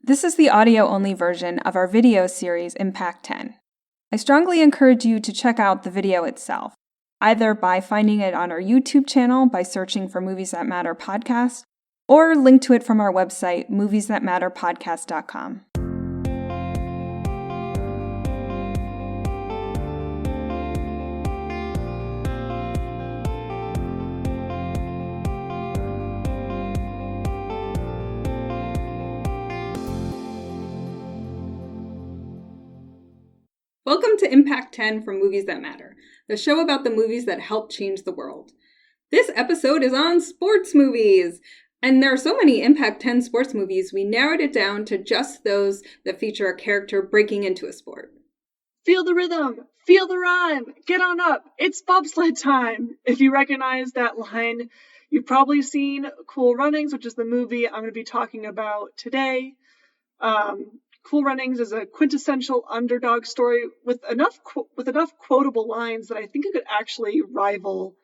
This is the audio-only version of our video series Impact 10. I strongly encourage you to check out the video itself, either by finding it on our YouTube channel by searching for Movies That Matter Podcast, or link to it from our website, moviesthatmatterpodcast.com. Welcome to Impact 10 from Movies That Matter, the show about the movies that help change the world. This episode is on sports movies, and there are so many Impact 10 sports movies, we narrowed it down to just those that feature a character breaking into a sport. Feel the rhythm, feel the rhyme, get on up, it's bobsled time. If you recognize that line, you've probably seen Cool Runnings, which is the movie I'm going to be talking about today. Cool Runnings is a quintessential underdog story with enough quotable lines that I think it could actually rival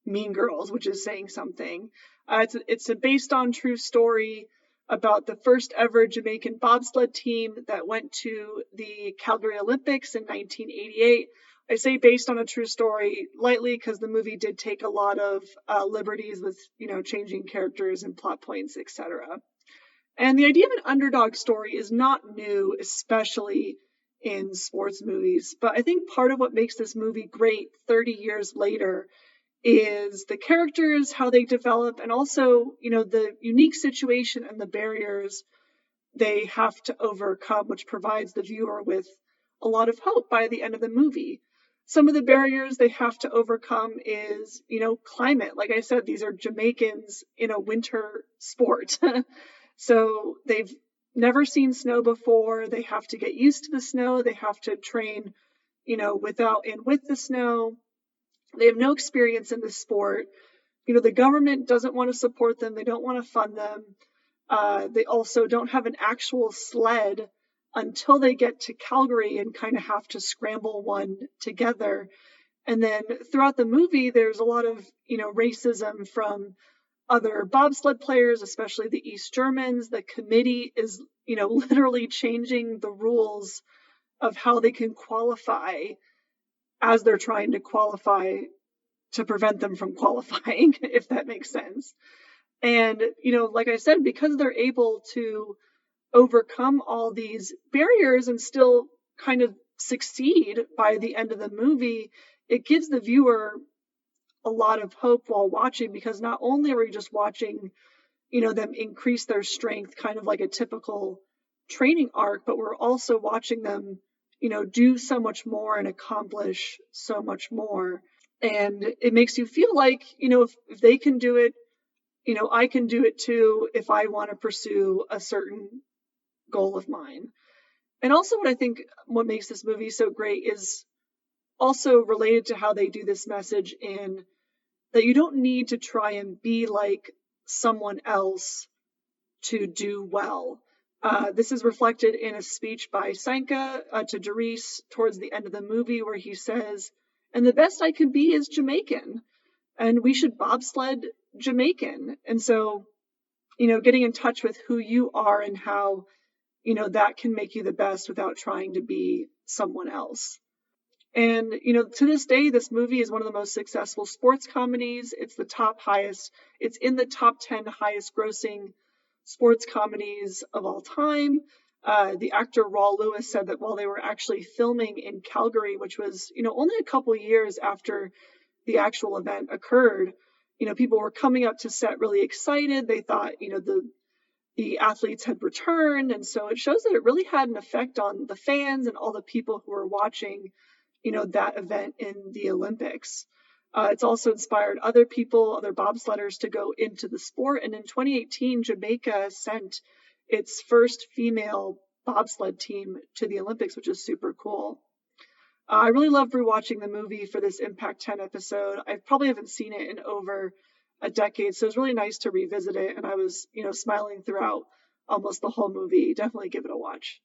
Mean Girls, which is saying something. It's a based on true story about the first ever Jamaican bobsled team that went to the Calgary Olympics in 1988. I say based on a true story lightly because the movie did take a lot of liberties with, changing characters and plot points, etc. And the idea of an underdog story is not new, especially in sports movies. But I think part of what makes this movie great 30 years later is the characters, how they develop, and also, the unique situation and the barriers they have to overcome, which provides the viewer with a lot of hope by the end of the movie. Some of the barriers they have to overcome is, climate. Like I said, these are Jamaicans in a winter sport. So they've never seen snow before. They have to get used to the snow. They have to train, without and with the snow. They have no experience in the sport. The government doesn't want to support them. They don't want to fund them. They also don't have an actual sled until they get to Calgary and kind of have to scramble one together. And then throughout the movie, there's a lot of, racism from other bobsled players, especially the East Germans. The committee is, literally changing the rules of how they can qualify as they're trying to qualify to prevent them from qualifying, if that makes sense. And, like I said, because they're able to overcome all these barriers and still kind of succeed by the end of the movie, it gives the viewer a lot of hope while watching, because not only are we just watching, them increase their strength, kind of like a typical training arc, but we're also watching them, do so much more and accomplish so much more. And it makes you feel like, if they can do it, I can do it too if I want to pursue a certain goal of mine. And also what makes this movie so great is also related to how they do this message in that you don't need to try and be like someone else to do well. This is reflected in a speech by Sanka to Doris towards the end of the movie, where he says, "And the best I could be is Jamaican, and we should bobsled Jamaican." And so, getting in touch with who you are and how, that can make you the best without trying to be someone else. And, to this day, this movie is one of the most successful sports comedies. It's in the top 10 highest grossing sports comedies of all time. The actor Raul Lewis said that while they were actually filming in Calgary, which was, only a couple years after the actual event occurred, people were coming up to set really excited. They thought, the athletes had returned. And so it shows that it really had an effect on the fans and all the people who were watching that event in the Olympics. It's also inspired other bobsledders to go into the sport. And in 2018, Jamaica sent its first female bobsled team to the Olympics, which is super cool. I really loved rewatching the movie for this Impact 10 episode. I probably haven't seen it in over a decade, so it was really nice to revisit it. And I was, smiling throughout almost the whole movie. Definitely give it a watch.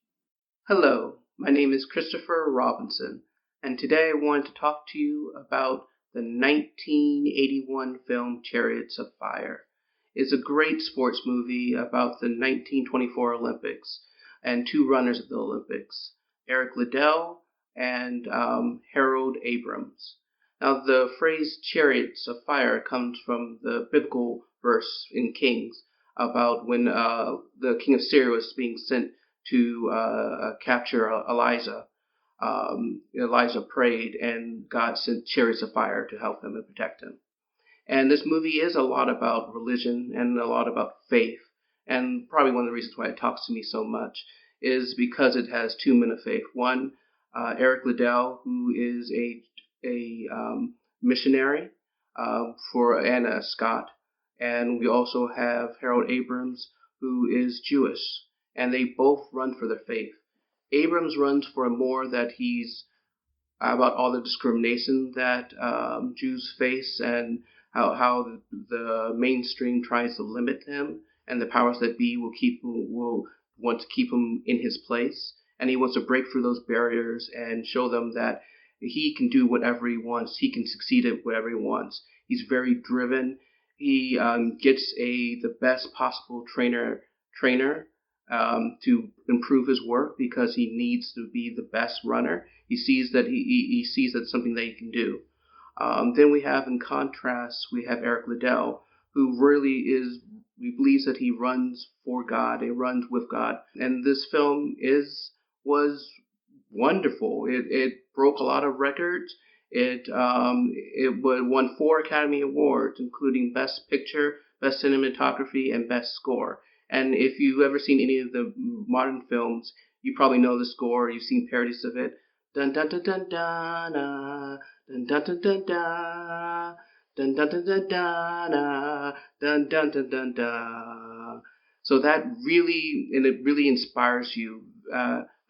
Hello, my name is Christopher Robinson. And today I wanted to talk to you about the 1981 film Chariots of Fire. It's a great sports movie about the 1924 Olympics. and 2 runners at the Olympics, Eric Liddell and Harold Abrams. Now, the phrase Chariots of Fire comes from the biblical verse in Kings about when the king of Syria was being sent to capture Elijah. Elijah prayed, and God sent chariots of fire to help him and protect him. And this movie is a lot about religion and a lot about faith. And probably one of the reasons why it talks to me so much is because it has 2 men of faith. One, Eric Liddell, who is a missionary for Anna Scott. And we also have Harold Abrams, who is Jewish. And they both run for their faith. Abrams runs for more that he's about all the discrimination that Jews face and how the mainstream tries to limit him, and the powers that be will want to keep him in his place, and he wants to break through those barriers and show them that he can do whatever he wants. He can succeed at whatever he wants. He's very driven. He gets the best possible trainer to improve his work because he needs to be the best runner. He sees that he sees that's something that he can do. Then we have, in contrast, we have Eric Liddell, who really believes that he runs for God, he runs with God. And this film was wonderful. It broke a lot of records. It won 4 Academy Awards, including Best Picture, Best Cinematography, and Best Score. And if you've ever seen any of the modern films, you probably know the score. You've seen parodies of it. Dun dun dun dun dun dun dun dun dun dun dun dun dun dun dun dun dun dun dun. So that really inspires you.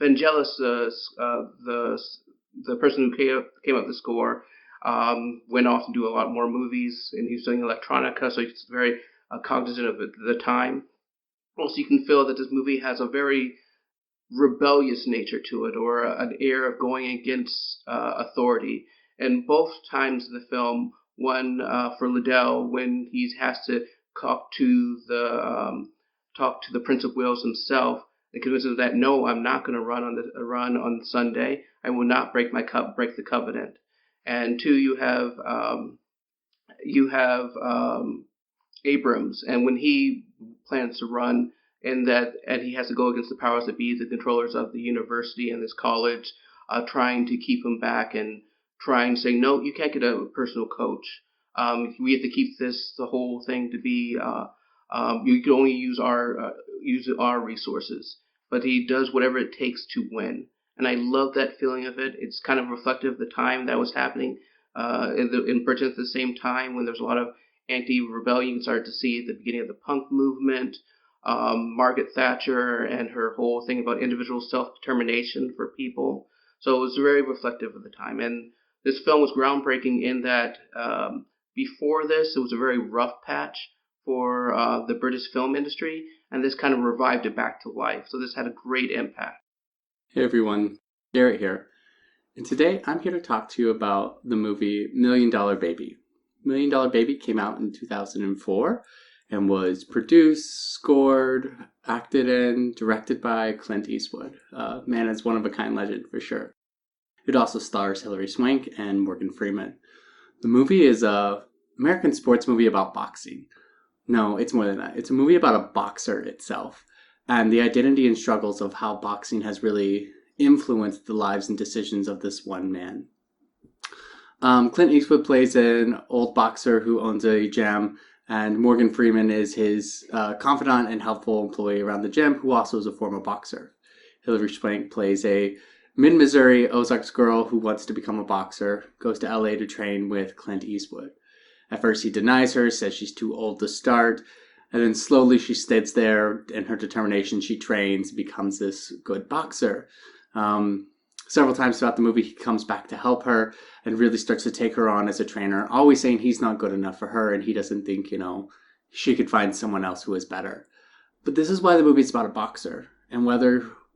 Vangelis, the person who came up with the score, went off to do a lot more movies, and he's doing electronica, so he's very cognizant of it at the time. Also, you can feel that this movie has a very rebellious nature to it, or an air of going against authority. And both times in the film, one for Liddell when he has to talk to the Prince of Wales himself and convince him that no, I'm not going to run on Sunday. I will not break the covenant. And 2, you have Abrams, and when he plans to run, and he has to go against the powers that be, the controllers of the university and this college, trying to keep him back and trying to say, no, you can't get a personal coach. We have to keep the whole thing to be, you can only use our resources. But he does whatever it takes to win. And I love that feeling of it. It's kind of reflective of the time that was happening in Britain at the same time, when there's a lot of anti-rebellion. You started to see at the beginning of the punk movement, Margaret Thatcher and her whole thing about individual self-determination for people. So it was very reflective of the time. And this film was groundbreaking in that before this, it was a very rough patch for the British film industry, and this kind of revived it back to life. So this had a great impact. Hey everyone, Garret here. And today I'm here to talk to you about the movie $1 Million Baby. $1 Million Baby came out in 2004 and was produced, scored, acted in, directed by Clint Eastwood. Man is one-of-a-kind legend for sure. It also stars Hilary Swank and Morgan Freeman. The movie is an American sports movie about boxing. No, it's more than that. It's a movie about a boxer itself and the identity and struggles of how boxing has really influenced the lives and decisions of this one man. Clint Eastwood plays an old boxer who owns a gym, and Morgan Freeman is his confidant and helpful employee around the gym, who also is a former boxer. Hilary Swank plays a mid-Missouri Ozarks girl who wants to become a boxer, goes to LA to train with Clint Eastwood. At first he denies her, says she's too old to start, and then slowly she stays there. In her determination, she trains, becomes this good boxer. Several times throughout the movie, he comes back to help her and really starts to take her on as a trainer, always saying he's not good enough for her and he doesn't think, she could find someone else who is better. But this is why the movie is about a boxer, and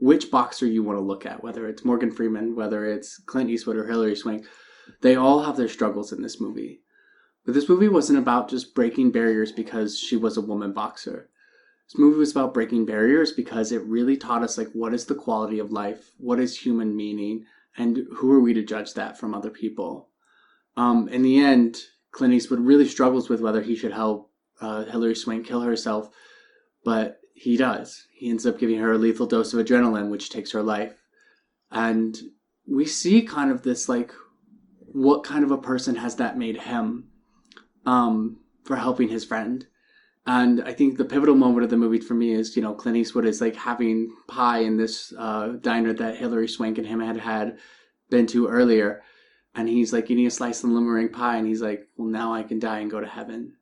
which boxer you want to look at, whether it's Morgan Freeman, whether it's Clint Eastwood or Hilary Swank, they all have their struggles in this movie. But this movie wasn't about just breaking barriers because she was a woman boxer. This movie was about breaking barriers because it really taught us, like, what is the quality of life? What is human meaning? And who are we to judge that from other people? In the end, Clint Eastwood really struggles with whether he should help Hilary Swank kill herself, but he does. He ends up giving her a lethal dose of adrenaline, which takes her life. And we see kind of this, like, what kind of a person has that made him for helping his friend. And I think the pivotal moment of the movie for me is, Clint Eastwood is like having pie in this diner that Hilary Swank and him had been to earlier. And he's like eating a slice of lemon meringue pie and he's like, well, now I can die and go to heaven.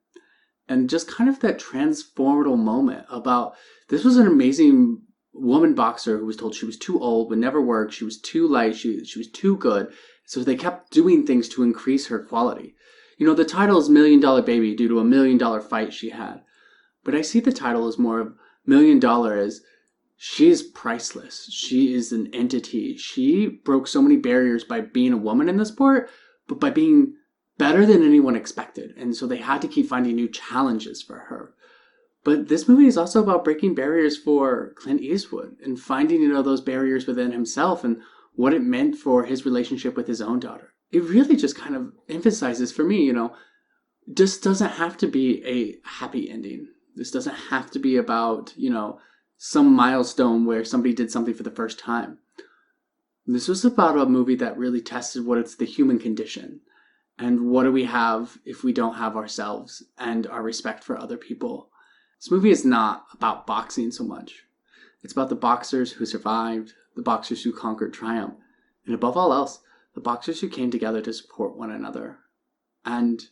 And just kind of that transformative moment about, this was an amazing woman boxer who was told she was too old, would never work, she was too light, she was too good. So they kept doing things to increase her quality. The title is $1 Million Baby due to $1 million fight she had. But I see the title as more of $1 Million as she is priceless. She is an entity. She broke so many barriers by being a woman in the sport, but by being better than anyone expected. And so they had to keep finding new challenges for her. But this movie is also about breaking barriers for Clint Eastwood and finding, those barriers within himself and what it meant for his relationship with his own daughter. It really just kind of emphasizes for me, this doesn't have to be a happy ending. This doesn't have to be about, some milestone where somebody did something for the first time. This was about a movie that really tested what it's the human condition. And what do we have if we don't have ourselves and our respect for other people? This movie is not about boxing so much. It's about the boxers who survived, the boxers who conquered triumph, and above all else, the boxers who came together to support one another. And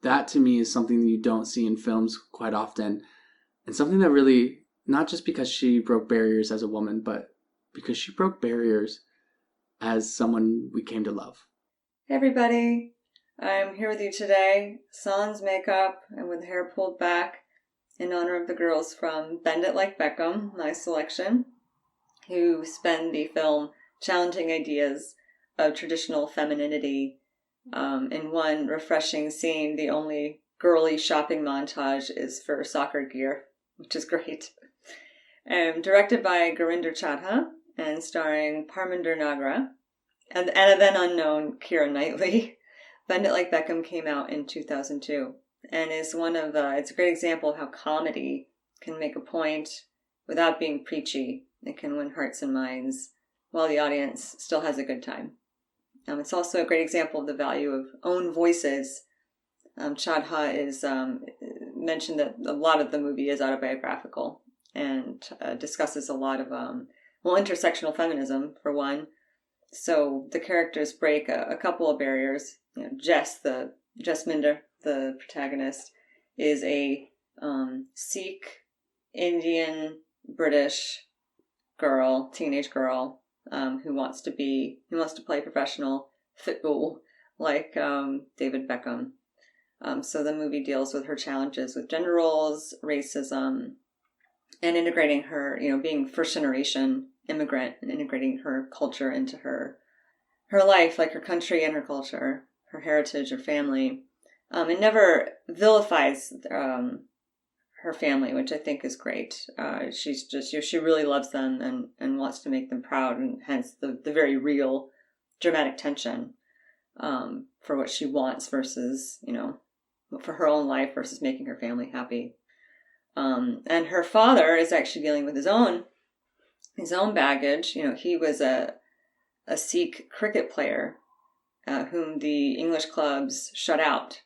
that to me is something you don't see in films quite often. And something that really, not just because she broke barriers as a woman, but because she broke barriers as someone we came to love. Hey everybody, I'm here with you today, sans makeup and with hair pulled back in honor of the girls from Bend It Like Beckham, my selection, who spend the film challenging ideas of traditional femininity. In one refreshing scene, the only girly shopping montage is for soccer gear, which is great. Directed by Gurinder Chadha and starring Parminder Nagra and a then unknown Keira Knightley. Bend It Like Beckham came out in 2002 and is it's a great example of how comedy can make a point without being preachy. It can win hearts and minds while the audience still has a good time. It's also a great example of the value of own voices. Chadha is mentioned that a lot of the movie is autobiographical and discusses a lot of intersectional feminism for one. So the characters break a couple of barriers. Jess Minder, the protagonist, is a Sikh, Indian, British girl, teenage girl, who wants to play professional football like David Beckham. So the movie deals with her challenges with gender roles, racism, and integrating her, being first generation immigrant and integrating her culture into her life, like her country and her culture, her heritage, her family. It never vilifies her family, which I think is great. She's just, she really loves them and wants to make them proud, and hence the very real dramatic tension for what she wants versus, for her own life versus making her family happy. And her father is actually dealing with his own baggage. He was a Sikh cricket player whom the English clubs shut out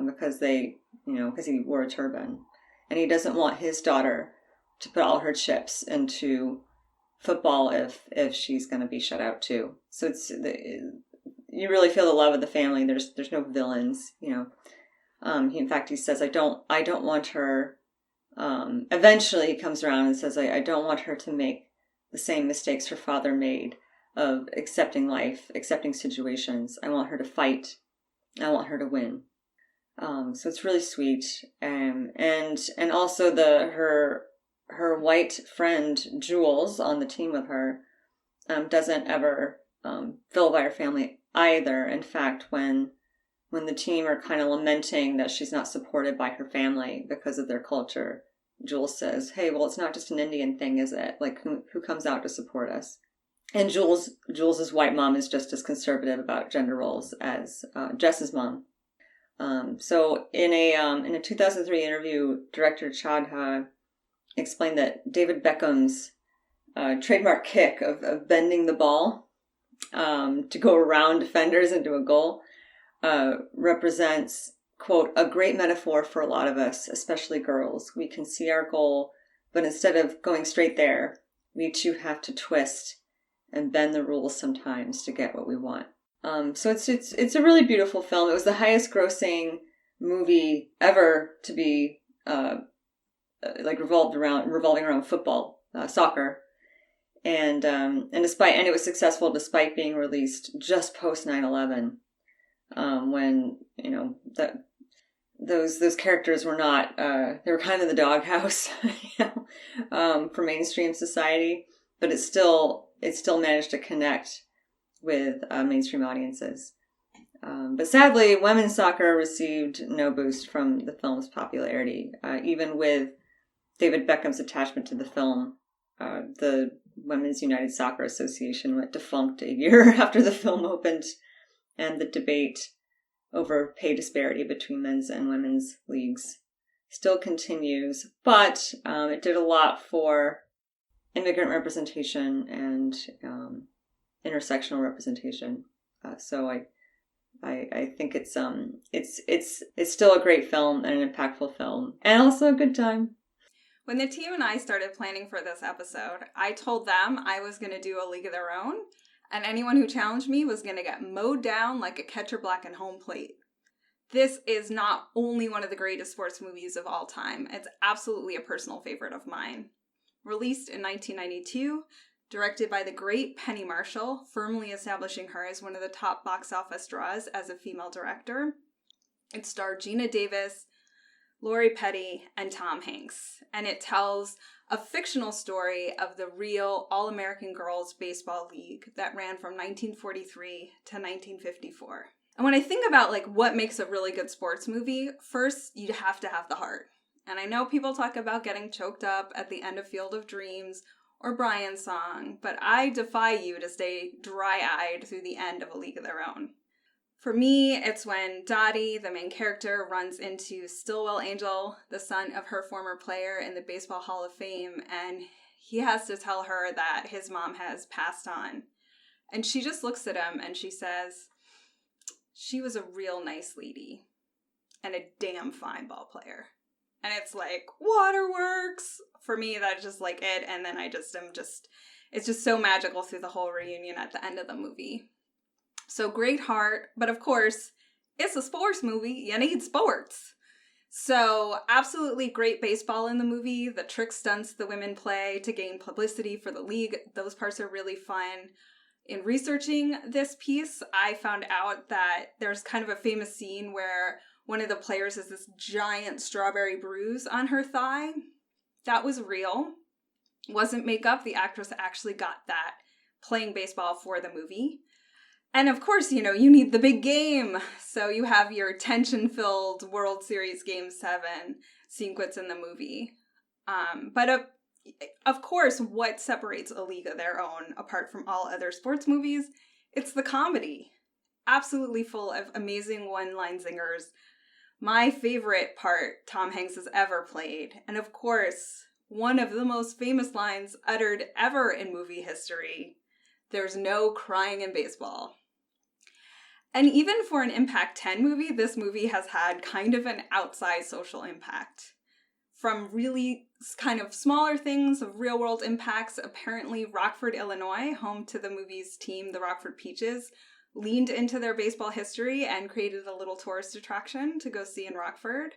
because because he wore a turban. And he doesn't want his daughter to put all her chips into football if she's going to be shut out too. So you really feel the love of the family. There's no villains, in fact, he says, I don't want her, eventually he comes around and says, I don't want her to make the same mistakes her father made of accepting life, accepting situations. I want her to fight. I want her to win. So it's really sweet. And also her white friend, Jules, on the team with her, doesn't ever, vilify her family either. In fact, when the team are kind of lamenting that she's not supported by her family because of their culture, Jules says, "Hey, well, it's not just an Indian thing, is it? Like, who comes out to support us?" And Jules's white mom is just as conservative about gender roles as Jess's mom. So in a 2003 interview, director Chadha explained that David Beckham's trademark kick of bending the ball to go around defenders into a goal represents, quote, "a great metaphor for a lot of us, especially girls. We can see our goal, but instead of going straight there, we too have to twist and bend the rules sometimes to get what we want." So it's a really beautiful film. It was the highest grossing movie ever to be revolving around football, soccer, and it was successful despite being released just post 9/11, when those characters were not they were kind of in the doghouse, for mainstream society, but it still managed to connect with mainstream audiences. But sadly, women's soccer received no boost from the film's popularity. Even with David Beckham's attachment to the film, the Women's United Soccer Association went defunct a year after the film opened, and the debate over pay disparity between men's and women's leagues still continues. But it did a lot for immigrant representation and intersectional representation. So I think it's still a great film and an impactful film, and also a good time. When the team and I started planning for this episode, I told them I was going to do a League of Their Own, and anyone who challenged me was going to get mowed down like a catcher black and home plate. This is not only one of the greatest sports movies of all time, it's absolutely a personal favorite of mine. Released in 1992, directed by the great Penny Marshall, firmly establishing her as one of the top box office draws as a female director. It starred Gina Davis, Lori Petty, and Tom Hanks, and it tells a fictional story of the real All-American Girls Baseball League that ran from 1943 to 1954. And when I think about what makes a really good sports movie, first you have to have the heart. And I know people talk about getting choked up at the end of Field of Dreams or Brian's Song, but I defy you to stay dry-eyed through the end of A League of Their Own. For me, it's when Dottie, the main character, runs into Stillwell Angel, the son of her former player in the Baseball Hall of Fame, and he has to tell her that his mom has passed on. And she just looks at him and she says, "She was a real nice lady and a damn fine ball player." And it's like, waterworks! For me, that's just it, and then it's just so magical through the whole reunion at the end of the movie. So great heart, but of course, it's a sports movie. You need sports. So absolutely great baseball in the movie. The trick stunts the women play to gain publicity for the league, those parts are really fun. In researching this piece, I found out that there's kind of a famous scene where one of the players has this giant strawberry bruise on her thigh. That was real. It wasn't makeup. The actress actually got that playing baseball for the movie. And of course, you need the big game. So you have your tension-filled World Series Game 7 sequence in the movie. But of course, what separates A League of Their Own apart from all other sports movies? It's the comedy. Absolutely full of amazing one-line zingers. My favorite part Tom Hanks has ever played. And of course, one of the most famous lines uttered ever in movie history: "There's no crying in baseball." And even for an Impact 10 movie, this movie has had kind of an outsized social impact. From really kind of smaller things of real-world impacts, apparently Rockford, Illinois, home to the movie's team, the Rockford Peaches, leaned into their baseball history and created a little tourist attraction to go see in Rockford.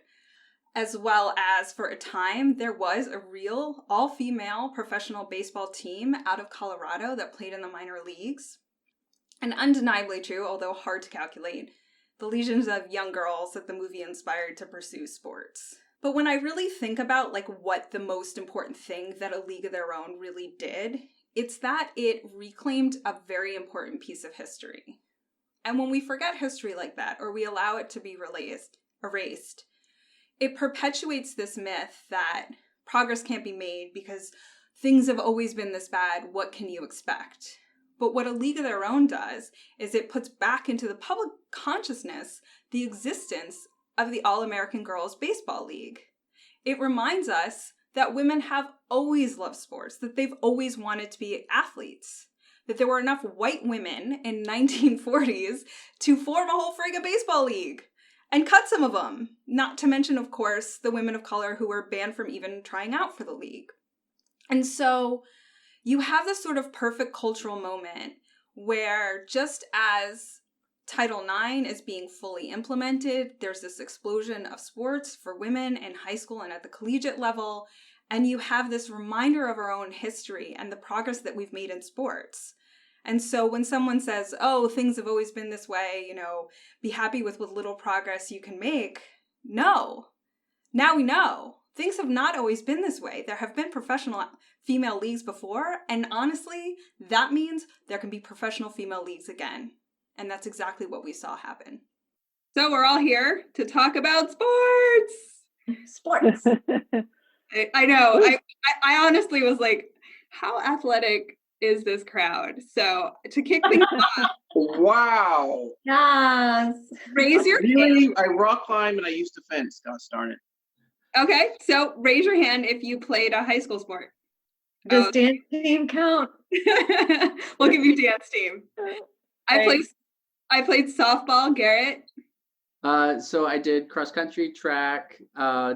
As well as, for a time, there was a real all-female professional baseball team out of Colorado that played in the minor leagues. And undeniably true, although hard to calculate, the legions of young girls that the movie inspired to pursue sports. But when I really think about what the most important thing that A League of Their Own really did, it's that it reclaimed a very important piece of history. And when we forget history like that, or we allow it to be erased, it perpetuates this myth that progress can't be made because things have always been this bad. What can you expect? But what A League of Their Own does is it puts back into the public consciousness the existence of the All-American Girls Baseball League. It reminds us that women have always loved sports, that they've always wanted to be athletes, that there were enough white women in 1940s to form a whole friggin' baseball league and cut some of them. Not to mention, of course, the women of color who were banned from even trying out for the league. And so you have this sort of perfect cultural moment where just as Title IX is being fully implemented, there's this explosion of sports for women in high school and at the collegiate level, and you have this reminder of our own history and the progress that we've made in sports. And so when someone says, oh, things have always been this way, be happy with what little progress you can make. No. Now we know. Things have not always been this way. There have been professional female leagues before, and honestly, that means there can be professional female leagues again. And that's exactly what we saw happen. So we're all here to talk about sports. Sports. I know. I honestly was like, how athletic is this crowd? So to kick things off. Wow. Yes. Raise your Really? hand. I rock climb and I used to fence. Gosh darn it. Okay, so raise your hand if you played a high school sport. Does dance team count? We'll give you dance team. I played softball, Garret. So I did cross country, track,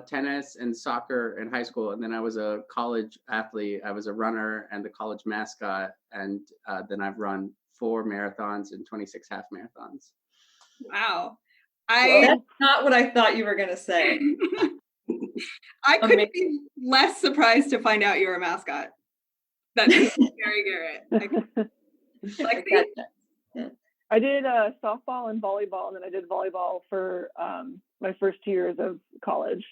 tennis, and soccer in high school, and then I was a college athlete. I was a runner and the college mascot, and then I've run 4 marathons and 26 half marathons. Wow. That's not what I thought you were going to say. I couldn't be less surprised to find out you were a mascot. That's very Garret. I did softball and volleyball, and then I did volleyball for my first 2 years of college.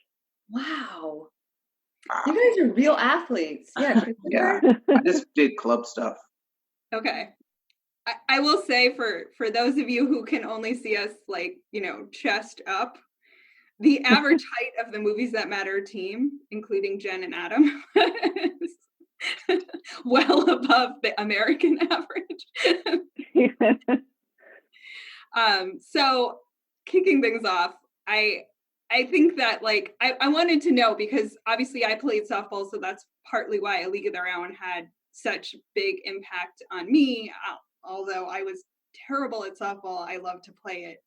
Wow. You guys are real athletes. Yeah. Yeah. I just did club stuff. Okay. I will say for those of you who can only see us chest up, the average height of the Movies That Matter team, including Jen and Adam, is well above the American average. So kicking things off, I think that I wanted to know, because obviously I played softball, so that's partly why A League of Their Own had such big impact on me. Although I was terrible at softball, I love to play it.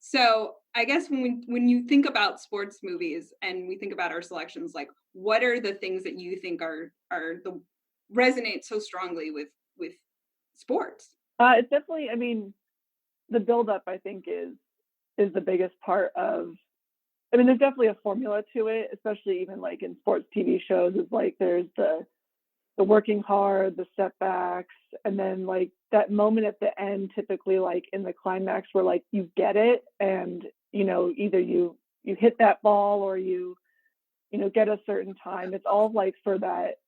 So I guess when you think about sports movies and we think about our selections, what are the things that you think are the resonate so strongly with sports? It's definitely, the buildup, I think, is the biggest part of. There's definitely a formula to it, especially even in sports TV shows. Is there's the working hard, the setbacks, and then that moment at the end, typically in the climax where you get it, and either you hit that ball or you get a certain time. It's all for that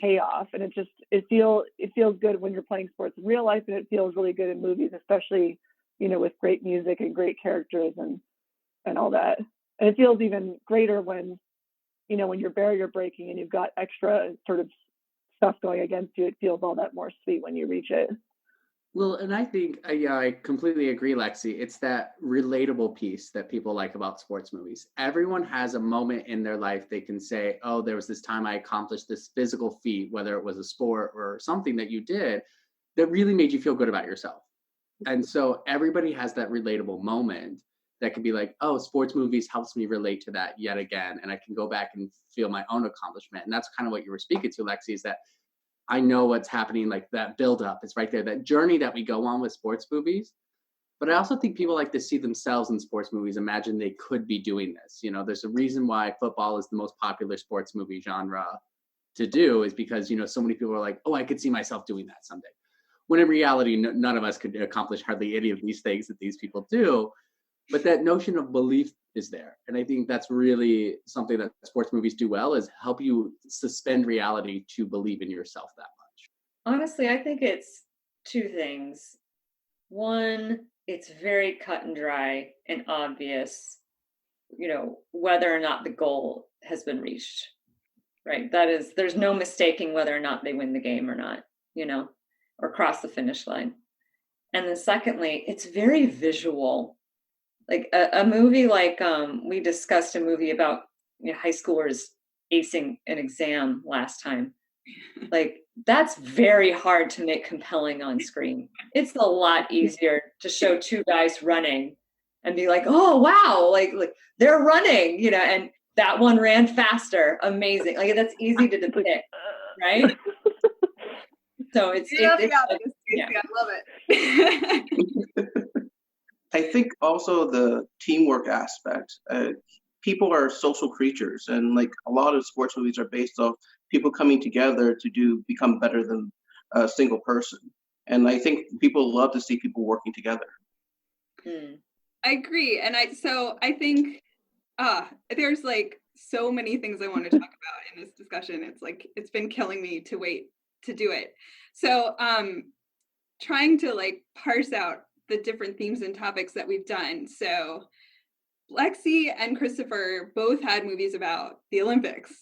payoff, and it feels good when you're playing sports in real life, and it feels really good in movies, especially with great music and great characters and all that. And it feels even greater when when your barrier breaking and you've got extra sort of stuff going against you. It feels all that more sweet when you reach it. Well, and I think, I completely agree, Lexy. It's that relatable piece that people like about sports movies. Everyone has a moment in their life they can say, oh, there was this time I accomplished this physical feat, whether it was a sport or something that you did that really made you feel good about yourself. And so everybody has that relatable moment that can be oh, sports movies helps me relate to that yet again. And I can go back and feel my own accomplishment. And that's kind of what you were speaking to, Lexy, is that I know what's happening, that buildup is right there, that journey that we go on with sports movies. But I also think people like to see themselves in sports movies, imagine they could be doing this. There's a reason why football is the most popular sports movie genre to do, is because, so many people are oh, I could see myself doing that someday. When in reality, none of us could accomplish hardly any of these things that these people do. But that notion of belief is there. And I think that's really something that sports movies do well, is help you suspend reality to believe in yourself that much. Honestly, I think it's 2 things. One, it's very cut and dry and obvious, whether or not the goal has been reached. right? There's no mistaking whether or not they win the game or not, or cross the finish line. And then secondly, it's very visual. Like a movie like we discussed a movie about high schoolers acing an exam last time. Like that's very hard to make compelling on screen. It's a lot easier to show two guys running and be like, oh wow, like they're running, and that one ran faster. Amazing. Like that's easy to depict, right? So it's yeah. I love it. I think also the teamwork aspect. People are social creatures, and like a lot of sports movies are based off people coming together to become better than a single person. And I think people love to see people working together. I agree, and I think there's like so many things I want to talk about in this discussion. It's like it's been killing me to wait to do it. So trying to like parse out the different themes and topics that we've done. So Lexy and Christopher both had movies about the Olympics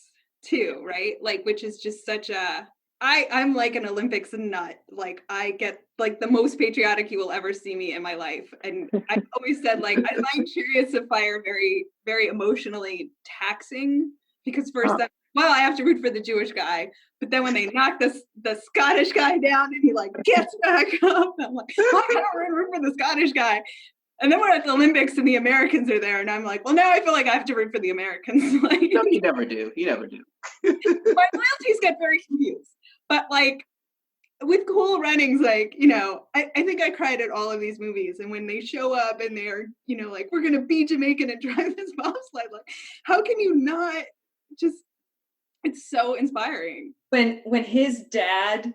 too, right? Like, which is just such a I'm like an Olympics nut. Like I get like the most patriotic you will ever see me in my life. And I've always said like I find Chariots of Fire very, very emotionally taxing because first I have to root for the Jewish guy, but then when they knock the Scottish guy down and he like gets back up, I'm like, I don't root for the Scottish guy. And then we're at the Olympics and the Americans are there, and I'm like, well, now I feel like I have to root for the Americans. Like, no, you never do. You never do. My loyalties get very confused. But like with Cool Runnings, like, I think I cried at all of these movies. And when they show up and they're, like, we're going to be Jamaican and drive this bobsled, like, how can you not just, it's so inspiring. When his dad,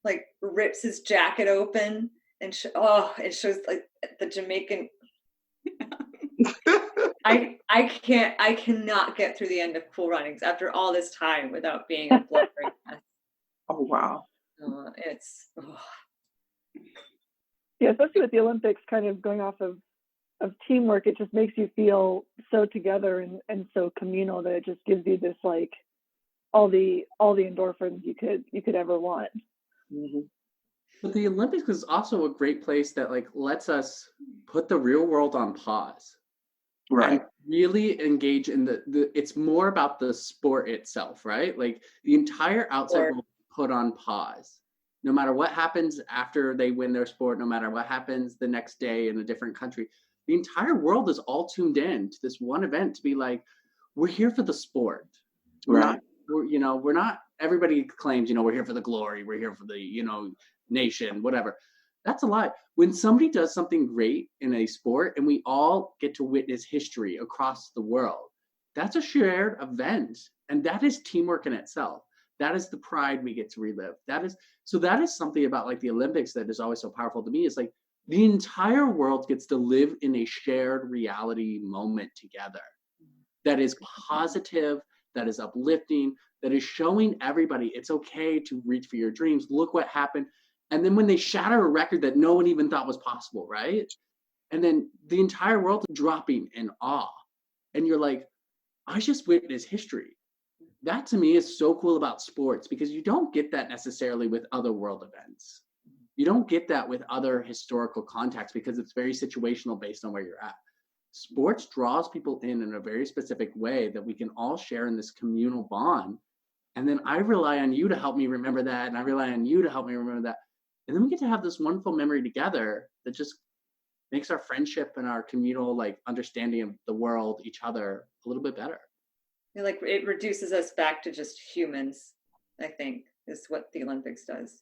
like, rips his jacket open and it shows, like, the Jamaican. I cannot get through the end of Cool Runnings after all this time without being a blubbering mess. Oh, wow. Yeah, especially with the Olympics kind of going off of teamwork, it just makes you feel so together and so communal that it just gives you this like all the endorphins you could ever want. Mm-hmm. But the Olympics is also a great place that like lets us put the real world on pause. Right. And really engage in the it's more about the sport itself, right? Like the entire outside world put on pause. No matter what happens after they win their sport, no matter what happens the next day in a different country, the entire world is all tuned in to this one event to be like, we're here for the sport. Right. We're not, everybody claims, we're here for the glory, we're here for the, nation, whatever. That's a lie. When somebody does something great in a sport and we all get to witness history across the world, that's a shared event. And that is teamwork in itself. That is the pride we get to relive. That is something about like the Olympics that is always so powerful to me. Is like the entire world gets to live in a shared reality moment together. That is positive, that is uplifting, that is showing everybody it's okay to reach for your dreams. Look what happened. And then when they shatter a record that no one even thought was possible, right? And then the entire world is dropping in awe. And you're like, I just witnessed history. That to me is so cool about sports because you don't get that necessarily with other world events. You don't get that with other historical contexts because it's very situational based on where you're at. Sports draws people in a very specific way that we can all share in this communal bond. And then I rely on you to help me remember that. And I rely on you to help me remember that. And then we get to have this wonderful memory together that just makes our friendship and our communal like understanding of the world, each other, a little bit better. Like it reduces us back to just humans, I think, is what the Olympics does.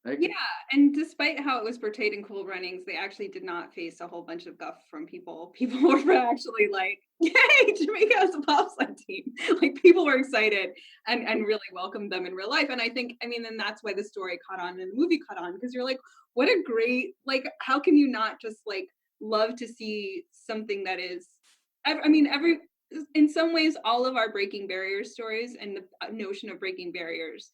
Yeah, and despite how it was portrayed in Cool Runnings, they actually did not face a whole bunch of guff from people. People were actually like, yay, Jamaica has a bobsled team. Like people were excited and really welcomed them in real life. And I think, and that's why the story caught on and the movie caught on, because you're like, what a great, like, how can you not just like love to see something that is, in some ways, all of our breaking barriers stories and the notion of breaking barriers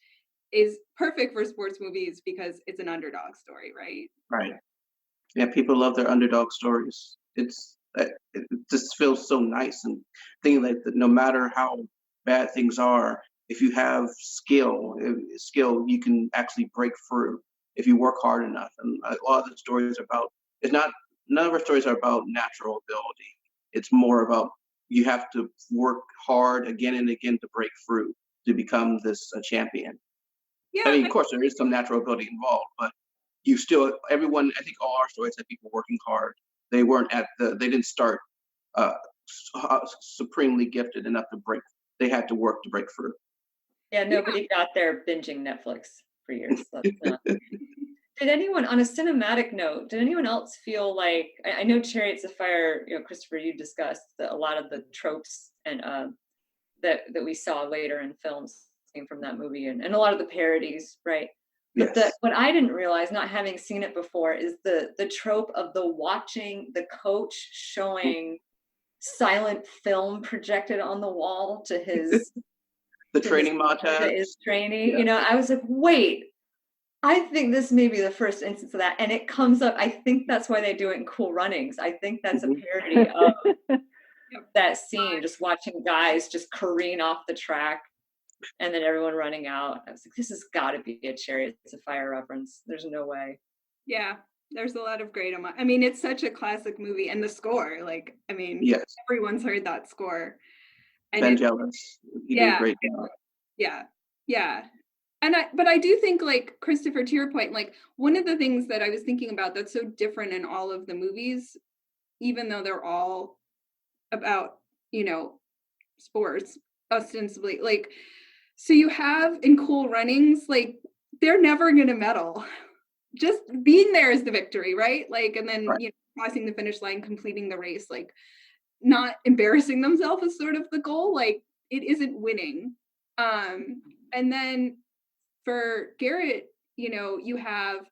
is perfect for sports movies because it's an underdog story, right? Right. Yeah, people love their underdog stories. It just feels so nice and thinking that no matter how bad things are. If you have skill, you can actually break through if you work hard enough. And a lot of the stories about it's not none of our stories are about natural ability. It's more about you have to work hard again and again to break through to become this champion. Yeah, I mean, of course, there is some natural ability involved, but you still everyone. I think all our stories have people working hard. They weren't they didn't start uh, supremely gifted enough to break. They had to work to break through. Yeah, nobody got there binging Netflix for years. Let's not. Did anyone, on a cinematic note, did anyone else feel like, I know Chariots of Fire, Christopher, you discussed a lot of the tropes and that we saw later in films came from that movie and a lot of the parodies, right? But Yes. what I didn't realize, not having seen it before, is the trope of the coach showing silent film projected on the wall to his The training montage. His trainee. Yeah. I was like, wait, I think this may be the first instance of that. And it comes up, I think that's why they do it in Cool Runnings. I think that's a parody of that scene, just watching guys just careen off the track and then everyone running out. I was like, this has got to be a Chariots of Fire reference. There's no way. Yeah, there's a lot of great I mean, it's such a classic movie, and the score, like, I mean, Yes. everyone's heard that score. And Vangelis. He did a great job. Yeah. But I do think, like, Christopher, to your point, like, one of the things that I was thinking about that's so different in all of the movies, even though they're all about, sports, ostensibly, like, so you have in Cool Runnings, like, they're never gonna medal. Just being there is the victory, right? Like, and then Right. Crossing the finish line, completing the race, like, not embarrassing themselves is sort of the goal. Like, it isn't winning. And then for Garret, you have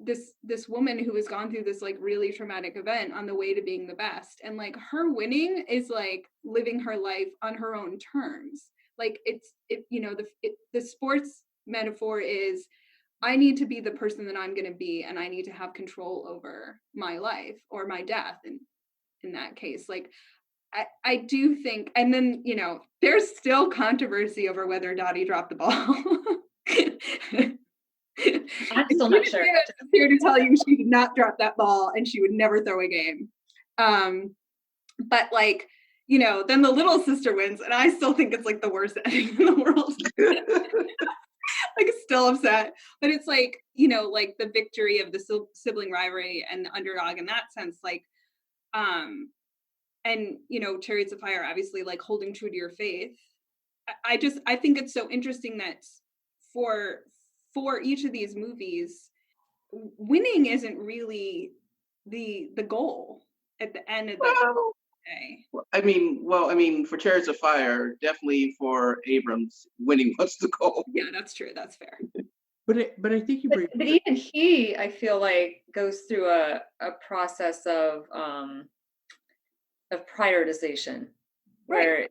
this woman who has gone through this, like, really traumatic event on the way to being the best, and, like, her winning is like living her life on her own terms. Like, the sports metaphor is, I need to be the person that I'm going to be, and I need to have control over my life or my death. And in that case, like, I do think, and then, there's still controversy over whether Dottie dropped the ball. I'm still not sure. I'm here to tell you she did not drop that ball, and she would never throw a game. But, like, then the little sister wins, and I still think it's, like, the worst ending in the world. Like, still upset, but it's like, like, the victory of the sibling rivalry and the underdog in that sense, like, and Chariots of Fire, obviously, like, holding true to your faith. I think it's so interesting that for each of these movies, winning isn't really the goal at the end of the day. I mean, for Chariots of Fire, definitely for Abrams, winning was the goal. Yeah, that's true. That's fair. But I think you bring. But even he, I feel like, goes through a process of prioritization, where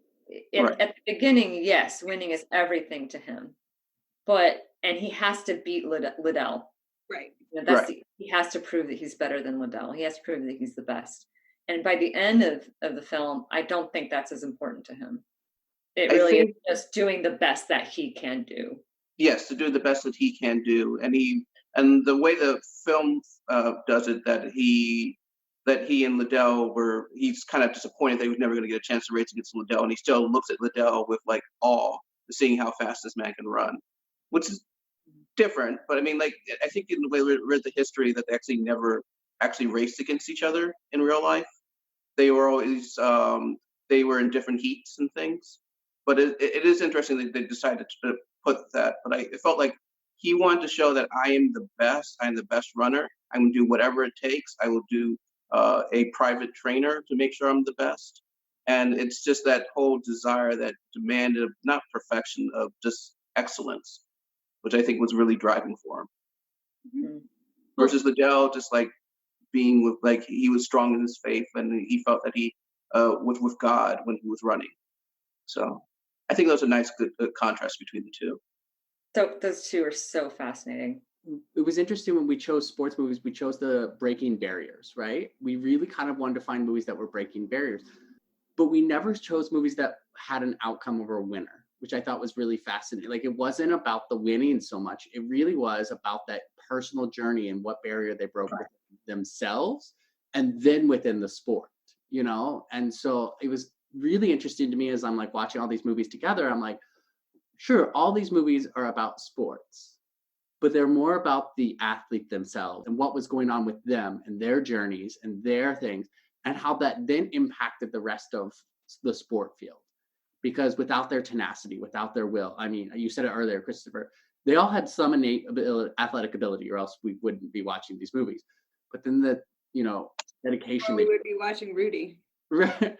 at the beginning, yes, winning is everything to him, and he has to beat Liddell. Right. He has to prove that he's better than Liddell. He has to prove that he's the best. And by the end of the film, I don't think that's as important to him. It really is just doing the best that he can do. Yes, to do the best that he can do, and the way the film does it, that he and Liddell he's kind of disappointed that he was never going to get a chance to race against Liddell, and he still looks at Liddell with, like, awe, seeing how fast this man can run, which is different. But I mean, like, I think in the way we read the history, that they actually never actually raced against each other in real life. They were always they were in different heats and things. But it is interesting that they decided to put that. But it felt like he wanted to show that I am the best. I am the best runner. I'm going to do whatever it takes. I will do a private trainer to make sure I'm the best. And it's just that whole desire, that demand of not perfection, of just excellence, which I think was really driving for him. Mm-hmm. Versus Liddell, just like being with, like, he was strong in his faith, and he felt that he was with God when he was running. So I think those are nice, good contrast between the two. So those two are so fascinating. It was interesting when we chose sports movies, we chose the breaking barriers, right? We really kind of wanted to find movies that were breaking barriers. but we never chose movies that had an outcome of a winner, which I thought was really fascinating. Like, it wasn't about the winning so much. It really was about that personal journey and what barrier they broke with themselves and then within the sport, you know? And so it was really interesting to me as I'm like watching all these movies together. I'm like, sure, all these movies are about sports, but they're more about the athlete themselves and what was going on with them and their journeys and their things and how that then impacted the rest of the sport field. Because without their tenacity, without their will, I mean, you said it earlier, Christopher, they all had some innate athletic ability, or else we wouldn't be watching these movies. But then the, you know, dedication. Or we would be watching Rudy. Right.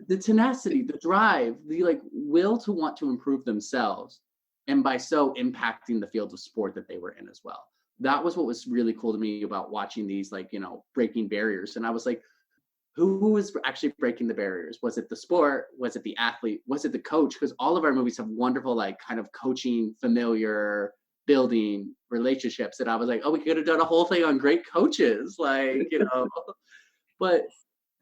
The tenacity, the drive, the like will to want to improve themselves, and by so impacting the field of sport that they were in as well. That was what was really cool to me about watching these, like, you know, breaking barriers. And I was like, who was actually breaking the barriers? Was it the sport? Was it the athlete? Was it the coach? Because all of our movies have wonderful, like, kind of coaching, familiar, building relationships. And I was like, oh, we could have done a whole thing on great coaches, like, you know. But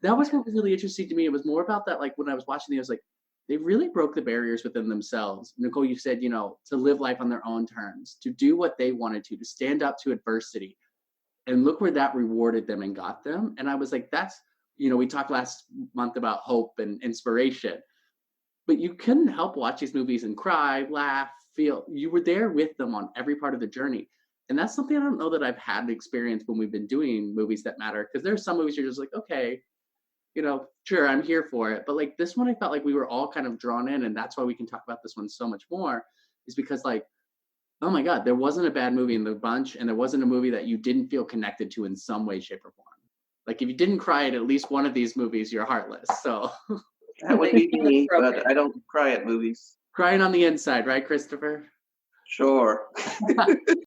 that was what was really interesting to me. It was more about that, like, when I was watching it, I was like, they really broke the barriers within themselves. Nicole, you said, you know, to live life on their own terms, to do what they wanted to stand up to adversity. And look where that rewarded them and got them. And I was like, that's, you know, we talked last month about hope and inspiration, but you couldn't help watch these movies and cry, laugh, feel. You were there with them on every part of the journey. And that's something I don't know that I've had experience when we've been doing movies that matter. Because there's some movies you're just like, okay, you know, sure, I'm here for it. But like this one, I felt like we were all kind of drawn in. And that's why we can talk about this one so much more, is because, like, oh my God, there wasn't a bad movie in the bunch. And there wasn't a movie that you didn't feel connected to in some way, shape, or form. Like, if you didn't cry at least one of these movies, you're heartless. So That would be me, but I don't cry at movies. crying on the inside, right, Christopher? Sure.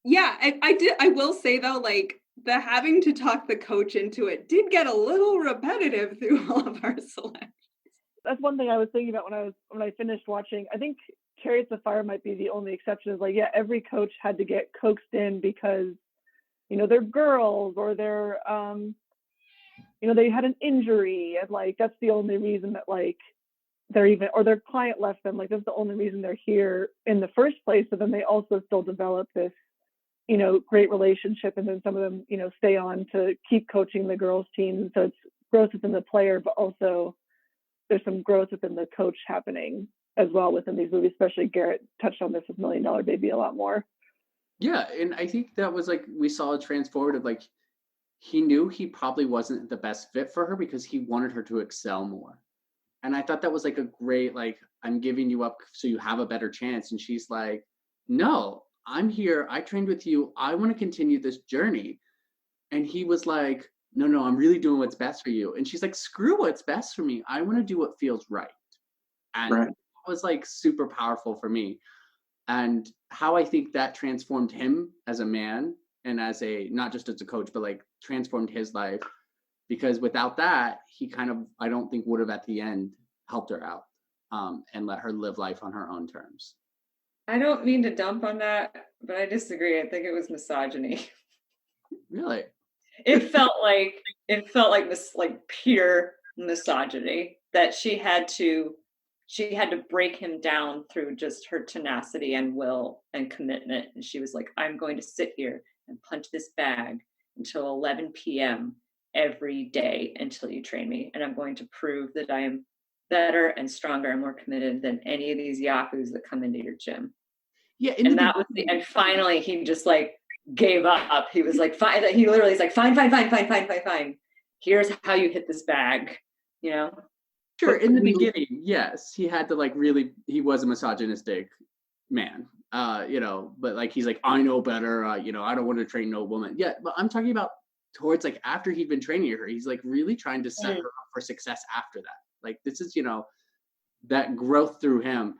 Yeah, I will say though, like, the having to talk the coach into it did get a little repetitive through all of our selections. That's one thing I was thinking about when I finished watching. I think Chariots of Fire might be the only exception. Is like, yeah, every coach had to get coaxed in because, you know, they're girls or they're you know, they had an injury, and like that's the only reason that, like, they're even, or their client left them. Like, that's the only reason they're here in the first place. But then they also still develop this, you know, great relationship, and then some of them, you know, stay on to keep coaching the girls' team. So it's growth within the player, but also there's some growth within the coach happening as well within these movies. Especially Garret touched on this with $1 Million Baby a lot more. Yeah, and I think that was like, we saw a transformative, like, he knew he probably wasn't the best fit for her because he wanted her to excel more. And I thought that was like a great, like, I'm giving you up so you have a better chance. And she's like, no, I'm here. I trained with you. I want to continue this journey. And he was like, no, I'm really doing what's best for you. And she's like, screw what's best for me. I want to do what feels right. And Right. it was like super powerful for me. And how I think that transformed him as a man and as a, not just as a coach, but like transformed his life. Because without that, he kind of, I don't think would have at the end helped her out and let her live life on her own terms. I don't mean to dump on that, but I disagree. I think it was misogyny. Really? It felt like pure misogyny, that she had to break him down through just her tenacity and will and commitment. And she was like, I'm going to sit here and punch this bag until 11 p.m. every day until you train me. And I'm going to prove that I am better and stronger and more committed than any of these yahoos that come into your gym. Yeah. And finally he just like gave up. He was like, fine. He literally is like, fine. Here's how you hit this bag, you know? Sure. In the beginning, yes, he had to like really, he was a misogynistic man, you know, but like, he's like, I know better. You know, I don't want to train no woman. Yeah. But I'm talking about towards like after he'd been training her, he's like really trying to set her up for success after that. Like, this is, you know, that growth through him.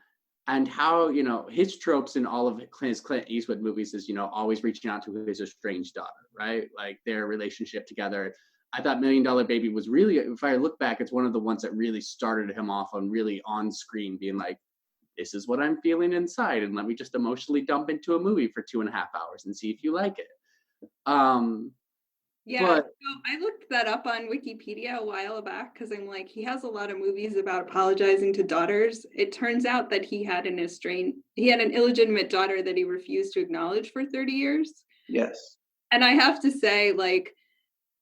And how, you know, his tropes in all of his Clint Eastwood movies is, you know, always reaching out to his estranged daughter, right? Like their relationship together. I thought $1 Million Baby was really, if I look back, it's one of the ones that really started him off on really on screen being like, this is what I'm feeling inside. And let me just emotionally dump into a movie for 2.5 hours and see if you like it. Yeah, But so I looked that up on Wikipedia a while back because I'm like, he has a lot of movies about apologizing to daughters. It turns out that he had an illegitimate daughter that he refused to acknowledge for 30 years. Yes. And I have to say, like,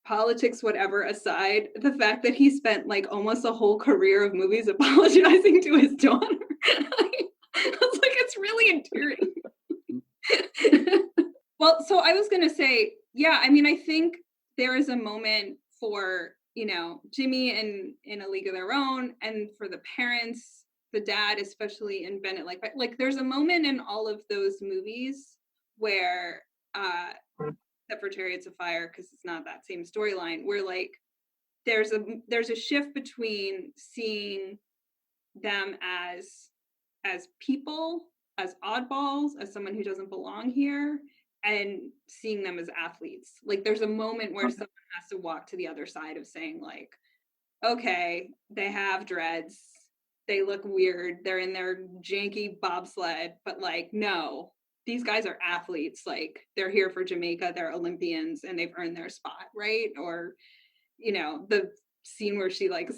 politics, whatever aside, the fact that he spent like almost a whole career of movies apologizing to his daughter, I was like, it's really endearing. Well, so I was gonna say, yeah, I mean, I think there is a moment for, Jimmy in A League of Their Own, and for the parents, the dad, especially in Bend It Like there's a moment in all of those movies where except for Chariots of Fire, because it's not that same storyline, where like there's a shift between seeing them as people, as oddballs, as someone who doesn't belong here, and seeing them as athletes. Like there's a moment where someone has to walk to the other side of saying like, okay, they have dreads, they look weird, they're in their janky bobsled, but like, no, these guys are athletes. Like they're here for Jamaica, they're Olympians, and they've earned their spot, right? Or, the scene where she like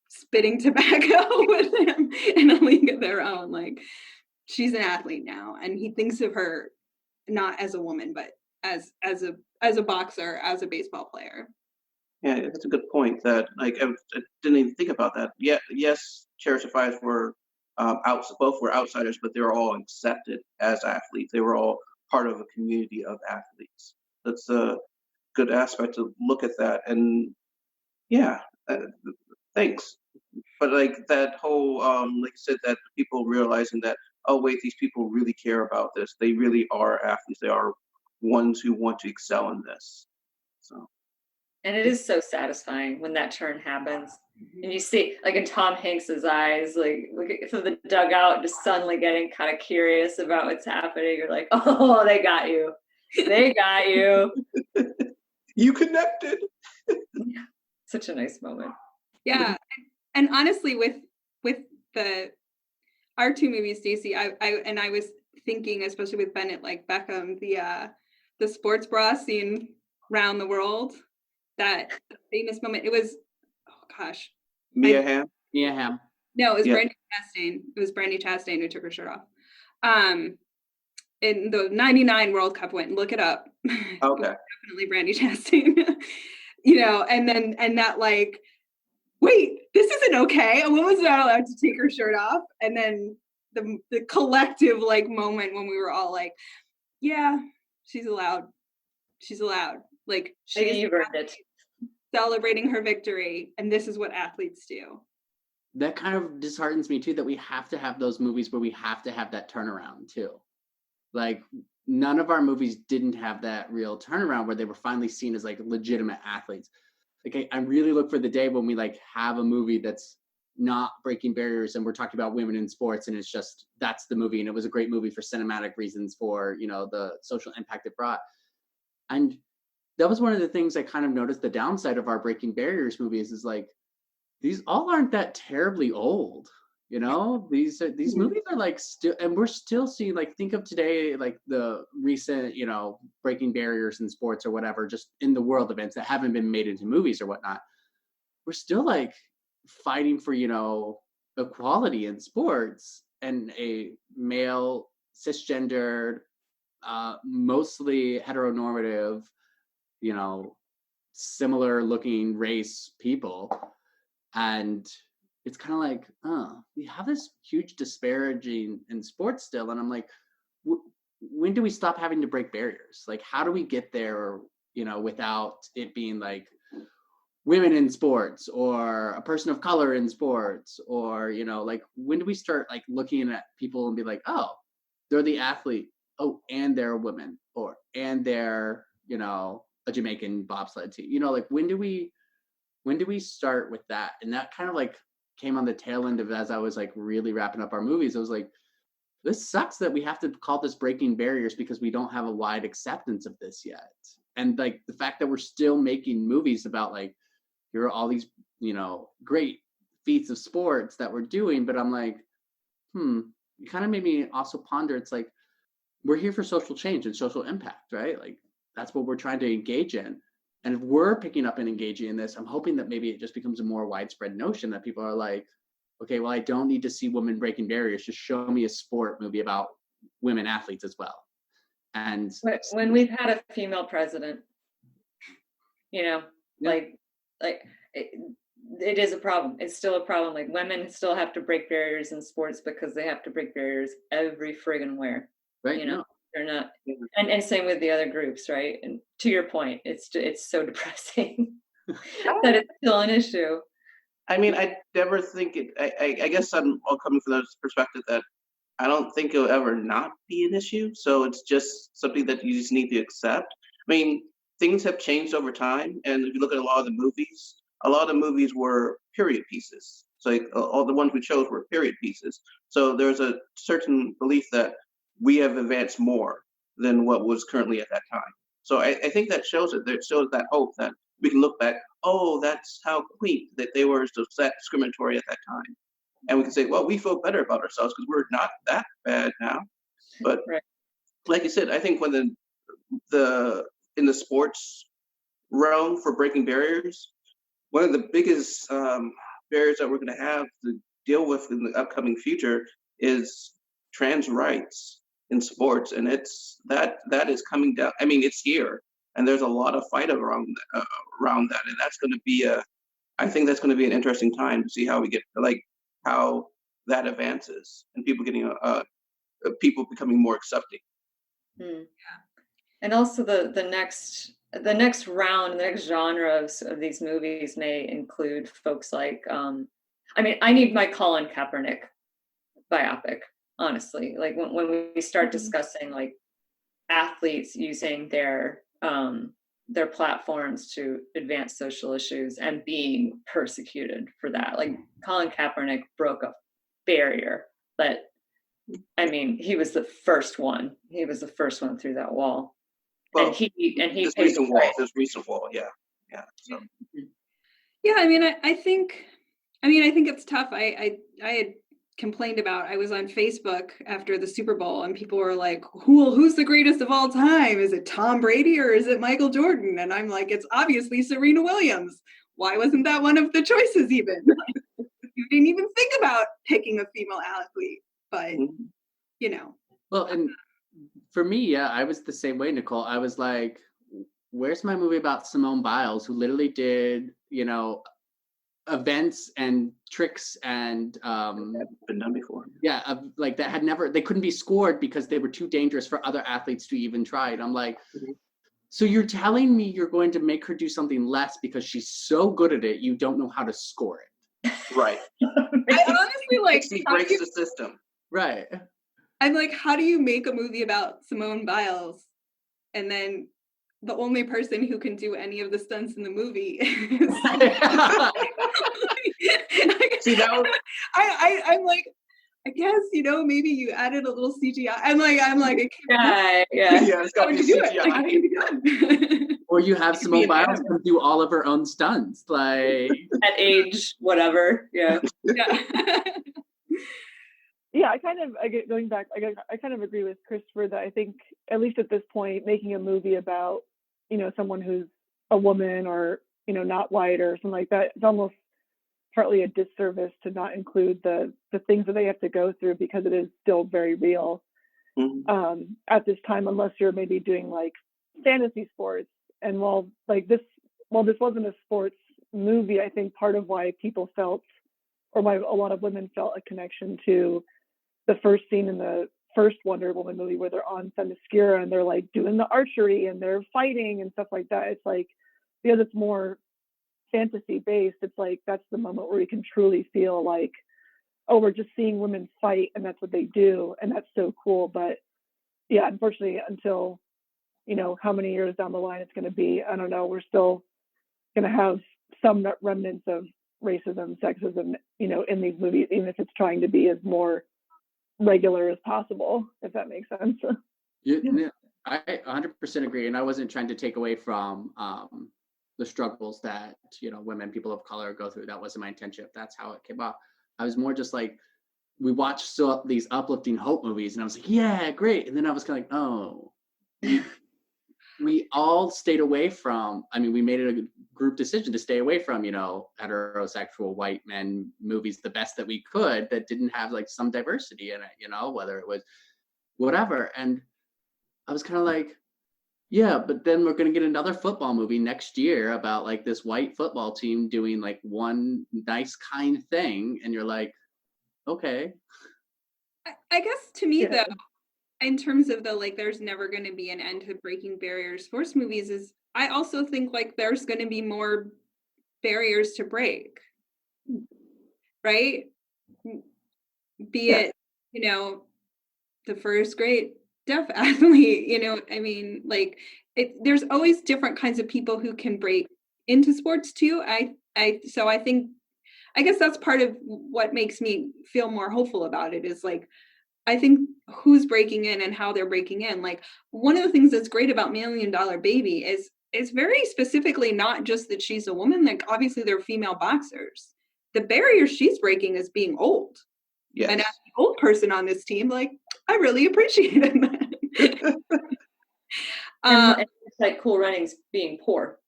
spitting tobacco with him in A League of Their Own. Like she's an athlete now, and he thinks of her not as a woman, but as a boxer, as a baseball player. Yeah, that's a good point. That like I didn't even think about that. Yeah, yes, Chariots of Fire were both were outsiders, but they were all accepted as athletes. They were all part of a community of athletes. That's a good aspect to look at that. And yeah, thanks. But like that whole, like you said, that people realizing that, oh wait, these people really care about this. They really are athletes. They are ones who want to excel in this. So. And it is so satisfying when that turn happens. And you see, like in Tom Hanks's eyes, like look at from the dugout, just suddenly getting kind of curious about what's happening. You're like, oh, they got you. They got you. You connected. Such a nice moment. Yeah. And honestly, with the our two movies, Stacy, I was thinking, especially with Bend It Like Beckham, the sports bra scene around the world, that famous moment. It was, oh gosh, Mia Hamm. No, it was Brandy Chastain. It was Brandy Chastain who took her shirt off. In the '99 World Cup win. Look it up. Okay. Definitely Brandy Chastain. And that like, wait, this isn't okay. A woman's not allowed to take her shirt off. And then the collective like moment when we were all like, yeah, she's allowed. She's allowed. Like she's earned it. Celebrating her victory, and this is what athletes do. That kind of disheartens me too, that we have to have those movies where we have to have that turnaround too. Like none of our movies didn't have that real turnaround where they were finally seen as like legitimate athletes. Like I really look for the day when we like have a movie that's not breaking barriers and we're talking about women in sports and it's just that's the movie and it was a great movie for cinematic reasons, for the social impact it brought. And that was one of the things I kind of noticed the downside of our breaking barriers movies is like these all aren't that terribly old. These movies are like still, and we're still seeing, like, think of today, like the recent, breaking barriers in sports or whatever, just in the world events that haven't been made into movies or whatnot. We're still like fighting for, equality in sports, and a male, cisgendered, mostly heteronormative, similar looking race people. And it's kind of like, we have this huge disparaging in sports still. And I'm like, when do we stop having to break barriers? Like, how do we get there, without it being like women in sports or a person of color in sports, or, like, when do we start like looking at people and be like, oh, they're the athlete. Oh, and they're a woman, and they're, a Jamaican bobsled team, like, when do we start with that? And that kind of like came on the tail end of, as I was like really wrapping up our movies, I was like, this sucks that we have to call this breaking barriers because we don't have a wide acceptance of this yet. And like the fact that we're still making movies about like, here are all these, great feats of sports that we're doing, but I'm like, it kind of made me also ponder, it's like, we're here for social change and social impact, right? Like that's what we're trying to engage in. And if we're picking up and engaging in this, I'm hoping that maybe it just becomes a more widespread notion that people are like, okay, well, I don't need to see women breaking barriers. Just show me a sport movie about women athletes as well. And when we've had a female president, Yeah. like it is a problem. It's still a problem. Like, women still have to break barriers in sports because they have to break barriers every friggin' where. right. They're not, and same with the other groups, right? And to your point, it's so depressing that it's still an issue. I mean, I never think it. I guess I'm all coming from the perspective that I don't think it'll ever not be an issue. So it's just something that you just need to accept. I mean, things have changed over time, and if you look at a lot of the movies were period pieces. So like, all the ones we chose were period pieces. So there's a certain belief that we have advanced more than what was currently at that time. So I think that shows it. That shows that hope that we can look back. Oh, that's how quaint that they were so discriminatory at that time. And we can say, well, we feel better about ourselves because we're not that bad now. But Right. like you said, I think when the in the sports realm for breaking barriers, one of the biggest barriers that we're going to have to deal with in the upcoming future is trans rights in sports, and it's that is coming down. I mean, it's here, and there's a lot of fight around that, and that's going to be I think that's going to be an interesting time to see how we get how that advances and people getting people becoming more accepting. And also the next round, the next genre of these movies may include folks like I need my Colin Kaepernick biopic, honestly. Like, when we start discussing like athletes using their platforms to advance social issues and being persecuted for that. Like, Colin Kaepernick broke a barrier, but I mean, he was the first one. He was the first one through that wall. Well, and he this paid recent the wall, price. yeah. So Yeah, I mean, I think it's tough. I had complained about, I was on Facebook after the Super Bowl and people were like, who's the greatest of all time? Is it Tom Brady or is it Michael Jordan? And I'm like, it's obviously Serena Williams. Why wasn't that one of the choices even? You didn't even think about picking a female athlete, but Well, and for me, yeah, I was the same way, Nicole. I was like, where's my movie about Simone Biles, who literally did, events and tricks and been done before. Yeah, like that they couldn't be scored because they were too dangerous for other athletes to even try it. I'm like, so you're telling me you're going to make her do something less because she's so good at it, you don't know how to score it. Right. I honestly She breaks the system. Right. I'm like, how do you make a movie about Simone Biles and then the only person who can do any of the stunts in the movie is See, that was... I'm like, I guess, maybe you added a little CGI. I'm like, I can't. Yeah, it's got to be CGI. Like, it can be done. Or you have Simone Biles come do all of her own stunts, like at age whatever. Yeah. Yeah, I kind of agree with Christopher that I think, at least at this point, making a movie about, someone who's a woman or, not white or something like that, it's almost partly a disservice to not include the things that they have to go through, because it is still very real at this time, unless you're maybe doing like fantasy sports. And while this wasn't a sports movie, I think part of why people felt, or why a lot of women felt a connection to the first scene in the first Wonder Woman movie, where they're on Themyscira and they're like doing the archery and they're fighting and stuff like that. It's like, because it's more fantasy based, it's like that's the moment where we can truly feel like, oh, we're just seeing women fight and that's what they do, and that's so cool. But yeah, unfortunately, until how many years down the line it's going to be, I don't know, we're still going to have some remnants of racism, sexism, in these movies, even if it's trying to be as more regular as possible, if that makes sense. I 100% agree, and I wasn't trying to take away from the struggles that women, people of color go through. That wasn't my intention. If that's how it came out, I was more just like, we watched these uplifting hope movies, and I was like, yeah, great, and then I was kind of like, oh, we all stayed away from, I mean, we made it a group decision to stay away from, heterosexual white men movies the best that we could that didn't have like some diversity in it, whether it was whatever. And I was kind of like, yeah, but then we're going to get another football movie next year about like this white football team doing like one nice kind thing. And you're like, okay. I guess to me, Yeah. though, in terms of the like, there's never going to be an end to breaking barriers. Sports movies is, I also think like there's going to be more barriers to break, right? Be Yeah. it, the first great deaf athlete, I mean, like there's always different kinds of people who can break into sports too. So I think, I guess that's part of what makes me feel more hopeful about it is like, I think who's breaking in and how they're breaking in. Like one of the things that's great about $1 Million Baby is it's very specifically not just that she's a woman. Like obviously they're female boxers. The barrier she's breaking is being old. Yes. And as an old person on this team, like I really appreciated that. And it's like Cool Runnings being poor.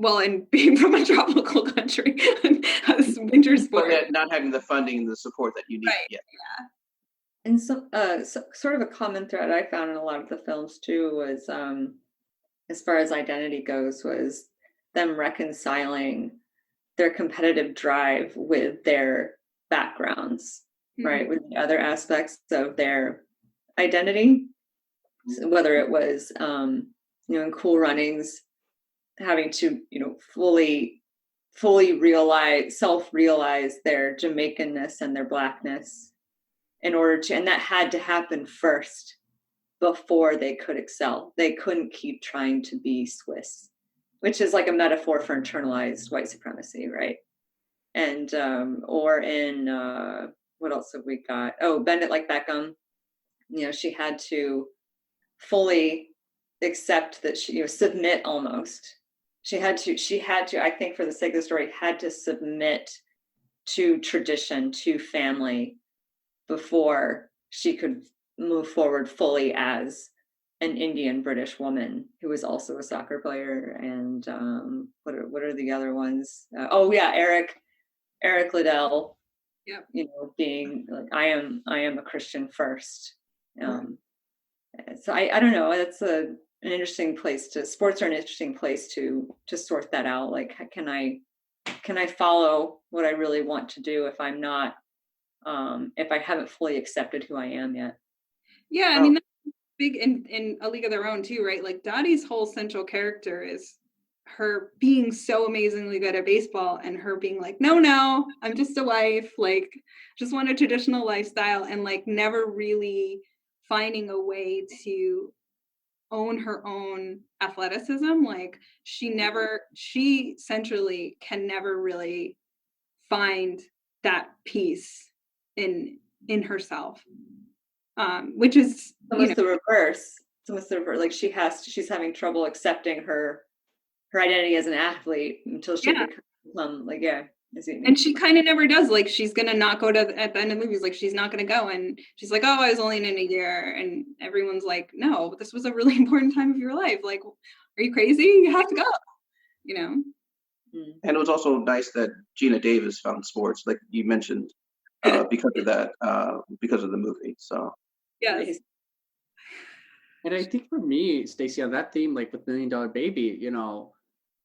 Well, and being from a tropical country, as winter sport, but not having the funding and the support that you need. Right. Yeah. And so sort of a common thread I found in a lot of the films too was, as far as identity goes, was them reconciling their competitive drive with their backgrounds, right? With the other aspects of their identity. So whether it was, in Cool Runnings, having to, fully self-realize their Jamaicanness and their Blackness in order to, and that had to happen first before they could excel. They couldn't keep trying to be Swiss, which is like a metaphor for internalized white supremacy, right? And or in what else have we got? Oh, Bend It Like Beckham. She had to fully accept that she, submit almost. She had to, I think for the sake of the story, had to submit to tradition, to family, before she could move forward fully as an Indian British woman who was also a soccer player. And what are the other ones? Eric Liddell. Yep. Being like, I am a Christian first. So I don't know. That's an interesting place sports are an interesting place to sort that out. Like, can I follow what I really want to do if I'm not, if I haven't fully accepted who I am yet? Yeah, I mean, that's big in A League of Their Own too, right? Like Dottie's whole central character is her being so amazingly good at baseball and her being like, no, I'm just a wife, like just want a traditional lifestyle, and like never really finding a way to own her own athleticism. Like she centrally can never really find that peace in herself, which is almost the reverse. It's almost the reverse. Like she's having trouble accepting her identity as an athlete until she becomes like, and she kind of never does. Like she's gonna not go to at the end of the movies, like she's not gonna go, and she's like, oh, I was only in a year, and everyone's like, no, this was a really important time of your life. Like, are you crazy? You have to go. And it was also nice that Gina Davis found sports, like you mentioned, because of that, because of the movie. So yes. And I think for me, Stacy, on that theme, like with $1 Million Baby,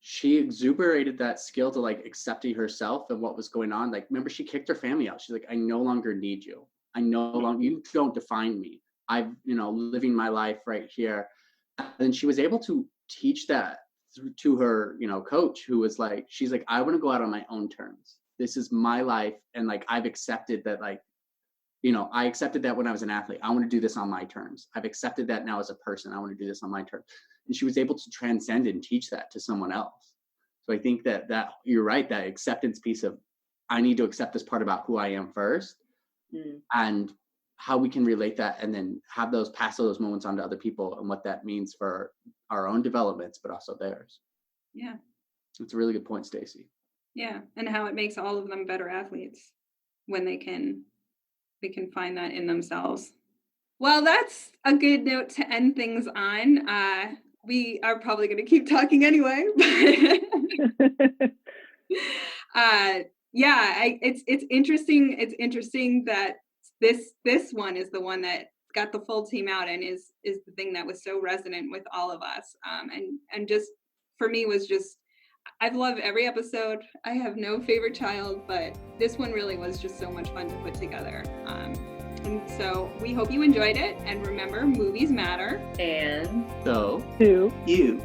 she exuberated that skill to like accepting herself and what was going on. Like, remember, she kicked her family out. She's like, I no longer need you. You don't define me. I'm, living my life right here. And she was able to teach that to her, coach, who was like, she's like, I want to go out on my own terms. This is my life. And like, I've accepted that, like, I accepted that when I was an athlete. I want to do this on my terms. I've accepted that now as a person. I want to do this on my terms. And she was able to transcend and teach that to someone else. So I think that you're right, that acceptance piece of, I need to accept this part about who I am first, and how we can relate that and then pass those moments on to other people and what that means for our own developments, but also theirs. Yeah. It's a really good point, Stacy. Yeah. And how it makes all of them better athletes when they can find that in themselves. Well, that's a good note to end things on. We are probably going to keep talking anyway. It's interesting. It's interesting that this one is the one that got the full team out and is the thing that was so resonant with all of us. And just for me was just, I've loved every episode. I have no favorite child, but this one really was just so much fun to put together. And so we hope you enjoyed it. And remember, movies matter. And So, Do You.